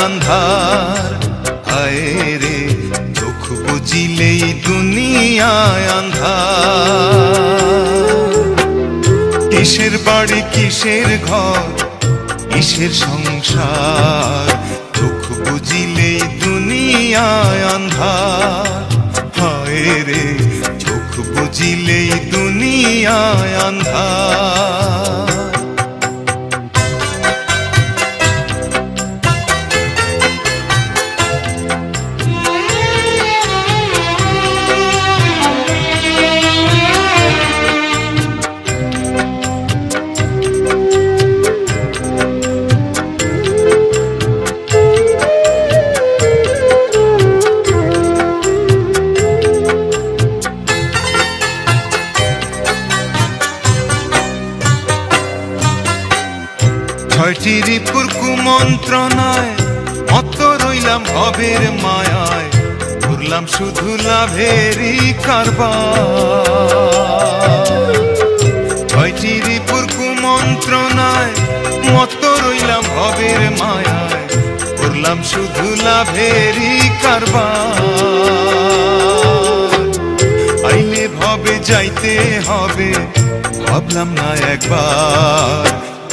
আন্ধার, হায় রে চোখ বুজিলেই দুনিয়ায় আন্ধার। কিসের বাড়ি কিসের ঘর কিসের সংসার, চোখ বুজিলেই দুনিয়ায় আন্ধার, হায় রে চোখ বুজিলেই দুনিয়ায় আন্ধার। ছয়টি রিপুর কুমন্ত্রণায় মত রইলাম ভবের মায়ায়, ঘুরলাম শুধু লাভেরই কারবার। ছয়টি রিপুর কুমন্ত্রণায় মত রইলাম ভবের মায়ায়, ঘুরলাম শুধু লাভেরই কারবার। আইলে ভবে যাইতে হবে ভাবলাম না একবার,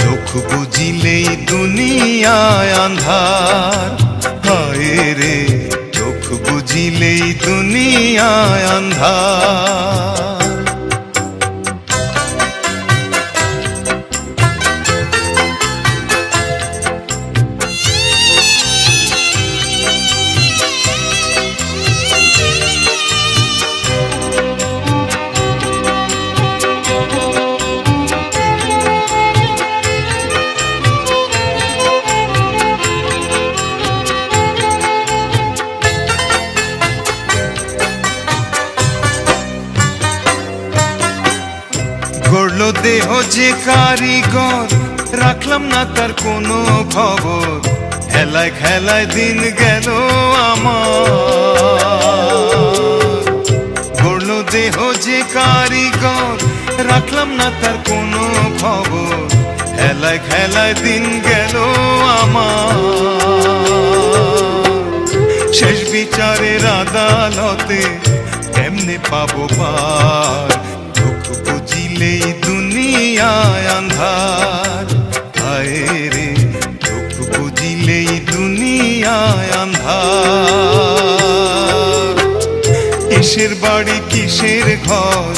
চোখ বুজিলেই দুনিয়ায় আন্ধার, হায় রে চোখ বুজিলেই দুনিয়ায় আন্ধার। গড়লো দেহ যে কারিগর, রাখলাম না তার কোনো খবর, খেলায় খেলায় দিন গেল আমার। গড়লো দেহ যে কারিগর, রাখলাম না তার কোনো খবর, খেলায় খেলায় দিন গেল আমার। শেষ বিচারের আদালতে কেমনে পাবো পার, চোখ বুজিলেই দুনিয়ায় আন্ধার, হায় রে চোখ বুজিলেই দুনিয়ায় আন্ধার। কিসের বাড়ি কিসের ঘর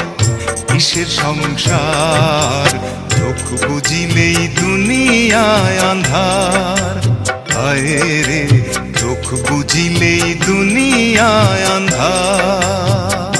কিসের সংসার, চোখ বুজিলেই দুনিয়ায় আন্ধার, হায় রে চোখ বুজিলেই দুনিয়ায় আন্ধার।